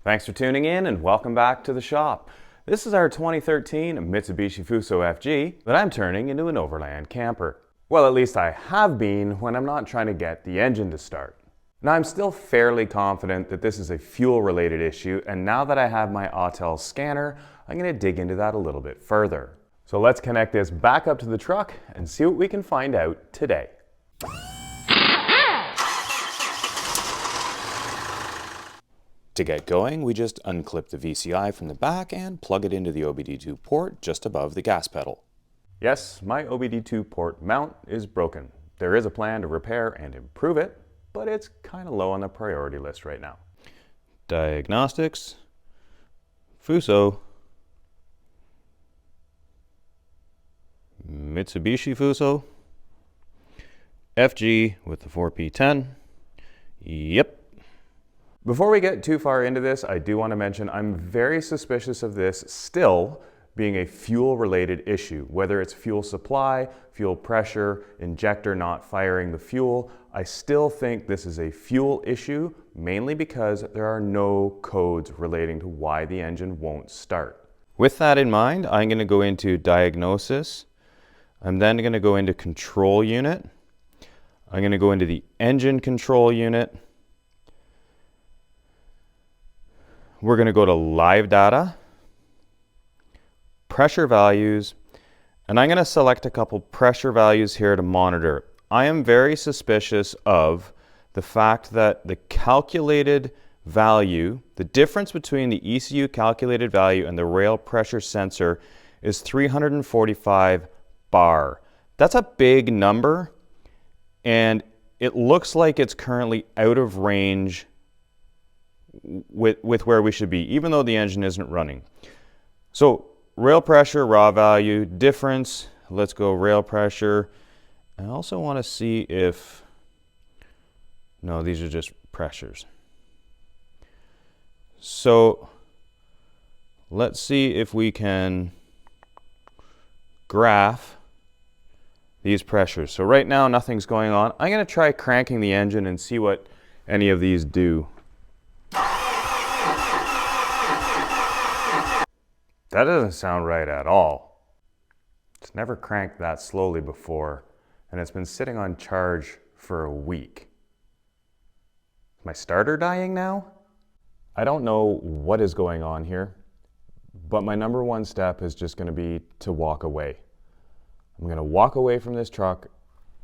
Thanks for tuning in and welcome back to the shop. This is our 2013 Mitsubishi Fuso FG that I'm turning into an overland camper. Well, at least I have been when I'm not trying to get the engine to start. Now, I'm still fairly confident that this is a fuel-related issue, and now that I have my Autel Scanner, I'm going to dig into that a little bit further. So let's connect this back up to the truck and see what we can find out today. To get going, we just unclip the VCI from the back and plug it into the OBD2 port just above the gas pedal. Yes, my OBD2 port mount is broken. There is a plan to repair and improve it, but it's kind of low on the priority list right now. Diagnostics, Fuso, Mitsubishi Fuso, FG with the 4P10, yep. Before we get too far into this, I do want to mention I'm very suspicious of this still being a fuel-related issue. Whether it's fuel supply, fuel pressure, injector not firing the fuel, I still think this is a fuel issue, mainly because there are no codes relating to why the engine won't start. With that in mind, I'm going to go into Diagnosis. I'm then going to go into Control Unit. I'm going to go into the Engine Control Unit. We're going to go to Live Data, Pressure Values, and I'm going to select a couple pressure values here to monitor. I am very suspicious of the fact that the calculated value, the difference between the ECU calculated value and the rail pressure sensor is 345 bar. That's a big number, and it looks like it's currently out of range with where we should be, even though the engine isn't running. So rail pressure, raw value, difference, let's go rail pressure. I also want to see if, no, these are just pressures. So let's see if we can graph these pressures. So right now nothing's going on. I'm going to try cranking the engine and see what any of these do. That doesn't sound right at all. It's never cranked that slowly before, and it's been sitting on charge for a week. Is my starter dying now? I don't know what is going on here, but my number one step is just going to be to walk away. I'm going to walk away from this truck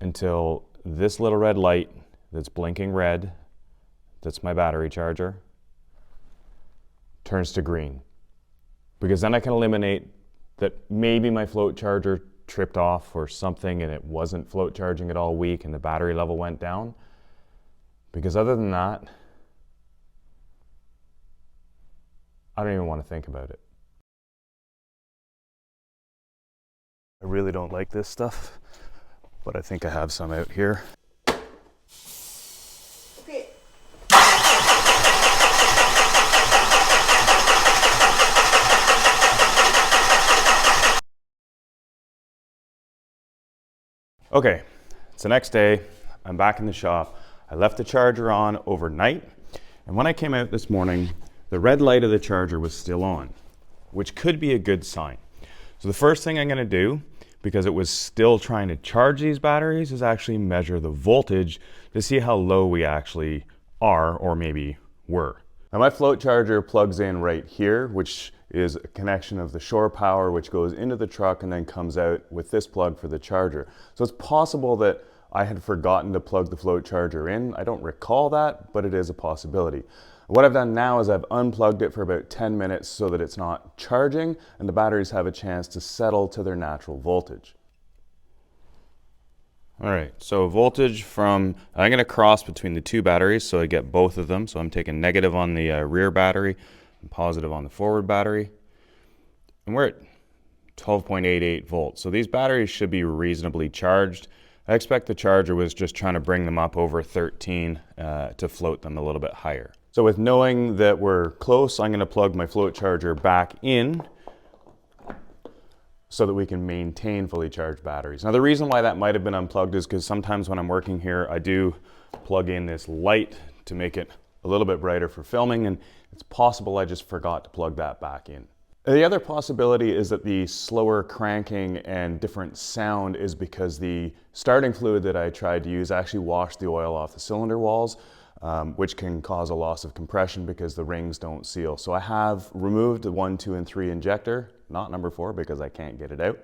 until this little red light that's blinking red, that's my battery charger, turns to green. Because then I can eliminate that maybe my float charger tripped off or something and it wasn't float charging it all week and the battery level went down. Because other than that, I don't even want to think about it. I really don't like this stuff, but I think I have some out here. Okay, it's the next day. I'm back in the shop. I left the charger on overnight, and when I came out this morning, the red light of the charger was still on, which could be a good sign. So the first thing I'm going to do, because it was still trying to charge these batteries, is actually measure the voltage to see how low we actually are, or maybe were. Now my float charger plugs in right here, which is a connection of the shore power which goes into the truck and then comes out with this plug for the charger. So it's possible that I had forgotten to plug the float charger in. I don't recall that, but it is a possibility. What I've done now is I've unplugged it for about 10 minutes so that it's not charging and the batteries have a chance to settle to their natural voltage. All right, so voltage from, I'm going to cross between the two batteries so I get both of them. So I'm taking negative on the rear battery and positive on the forward battery. And we're at 12.88 volts. So these batteries should be reasonably charged. I expect the charger was just trying to bring them up over 13 to float them a little bit higher. So with knowing that we're close, I'm going to plug my float charger back in so that we can maintain fully charged batteries. Now the reason why that might have been unplugged is because sometimes when I'm working here, I do plug in this light to make it a little bit brighter for filming, and it's possible I just forgot to plug that back in. The other possibility is that the slower cranking and different sound is because the starting fluid that I tried to use actually washed the oil off the cylinder walls, which can cause a loss of compression because the rings don't seal. So I have removed the 1, 2, and 3 injector, not number 4 because I can't get it out.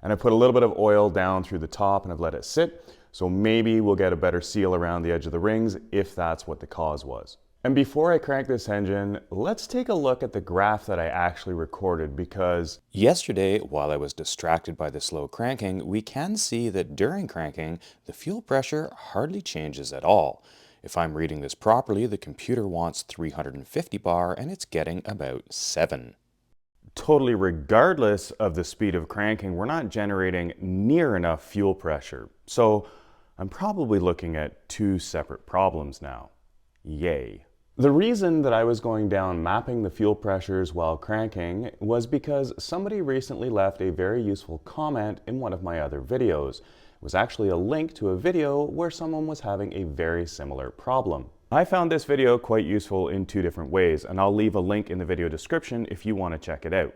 And I put a little bit of oil down through the top and I've let it sit. So maybe we'll get a better seal around the edge of the rings if that's what the cause was. And before I crank this engine, let's take a look at the graph that I actually recorded, because yesterday, while I was distracted by the slow cranking, we can see that during cranking, the fuel pressure hardly changes at all. If I'm reading this properly, the computer wants 350 bar and it's getting about 7. Totally regardless of the speed of cranking, we're not generating near enough fuel pressure. So I'm probably looking at 2 separate problems now. Yay. The reason that I was going down mapping the fuel pressures while cranking was because somebody recently left a very useful comment in one of my other videos. It was actually a link to a video where someone was having a very similar problem. I found this video quite useful in 2 different ways, and I'll leave a link in the video description if you want to check it out.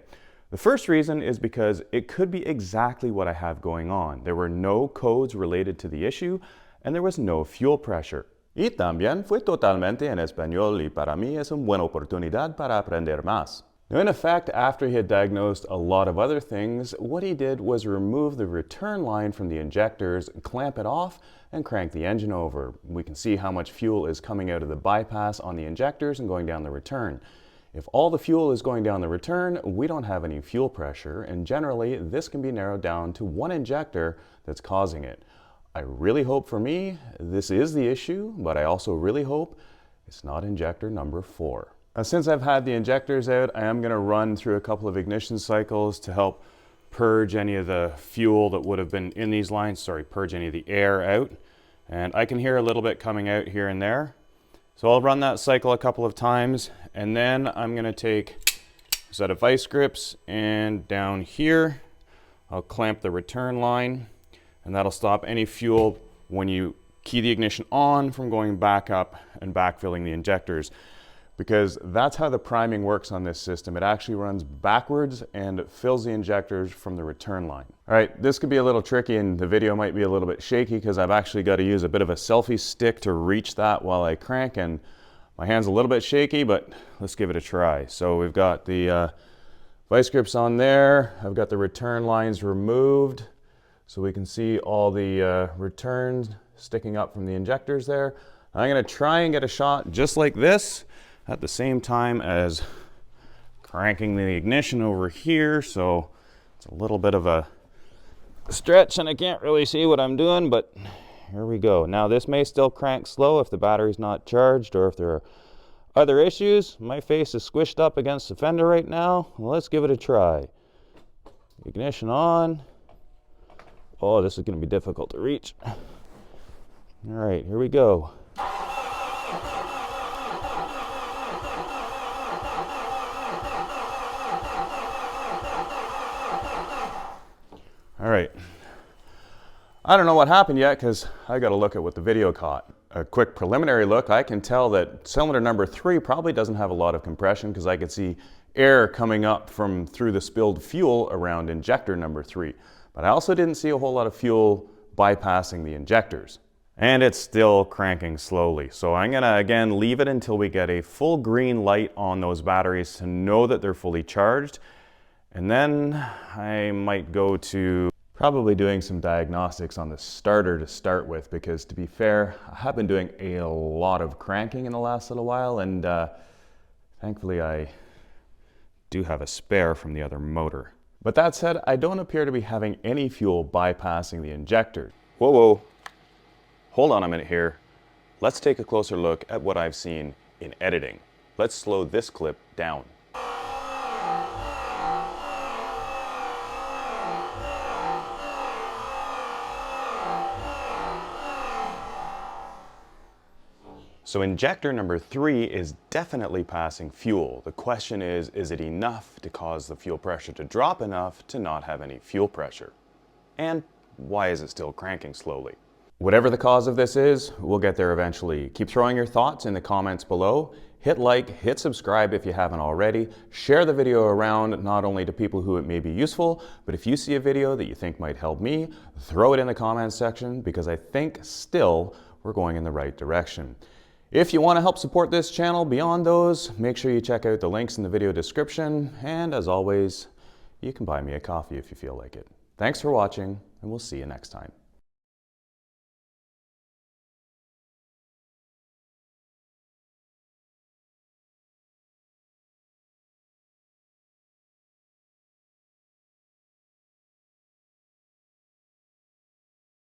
The first reason is because it could be exactly what I have going on. There were no codes related to the issue, and there was no fuel pressure. Y también fue totalmente en español y para mí es una buena oportunidad para aprender más. Now, in effect, after he had diagnosed a lot of other things, what he did was remove the return line from the injectors, clamp it off, and crank the engine over. We can see how much fuel is coming out of the bypass on the injectors and going down the return. If all the fuel is going down the return, we don't have any fuel pressure, and generally this can be narrowed down to one injector that's causing it. I really hope for me this is the issue, but I also really hope it's not injector number 4. Since I've had the injectors out, I am going to run through a couple of ignition cycles to help purge any of the fuel that would have been in these lines, purge any of the air out. And I can hear a little bit coming out here and there. So I'll run that cycle a couple of times, and then I'm going to take a set of vice grips, and down here I'll clamp the return line, and that'll stop any fuel when you key the ignition on from going back up and backfilling the injectors, because that's how the priming works on this system. It actually runs backwards and fills the injectors from the return line. All right, this could be a little tricky and the video might be a little bit shaky because I've actually got to use a bit of a selfie stick to reach that while I crank, and my hand's a little bit shaky, but let's give it a try. So we've got the vice grips on there. I've got the return lines removed, so we can see all the returns sticking up from the injectors there. I'm going to try and get a shot just like this at the same time as cranking the ignition over here, so it's a little bit of a stretch and I can't really see what I'm doing, but here we go. Now this may still crank slow if the battery's not charged or if there are other issues. My face is squished up against the fender right now. Well, let's give it a try. Ignition on. Oh, this is going to be difficult to reach. All right, here we go. All right. I don't know what happened yet because I got to look at what the video caught. A quick preliminary look, I can tell that cylinder number 3 probably doesn't have a lot of compression because I could see air coming up from through the spilled fuel around injector number 3. But I also didn't see a whole lot of fuel bypassing the injectors. And it's still cranking slowly. So I'm gonna again leave it until we get a full green light on those batteries to know that they're fully charged. And then I might go to probably doing some diagnostics on the starter to start with, because to be fair, I have been doing a lot of cranking in the last little while, and thankfully I do have a spare from the other motor. But that said, I don't appear to be having any fuel bypassing the injector. Whoa, whoa. Hold on a minute here. Let's take a closer look at what I've seen in editing. Let's slow this clip down. So injector number 3 is definitely passing fuel. The question is it enough to cause the fuel pressure to drop enough to not have any fuel pressure? And why is it still cranking slowly? Whatever the cause of this is, we'll get there eventually. Keep throwing your thoughts in the comments below. Hit like, hit subscribe if you haven't already. Share the video around, not only to people who it may be useful, but if you see a video that you think might help me, throw it in the comments section, because I think still we're going in the right direction. If you want to help support this channel beyond those, make sure you check out the links in the video description, and as always, you can buy me a coffee if you feel like it. Thanks for watching, and we'll see you next time.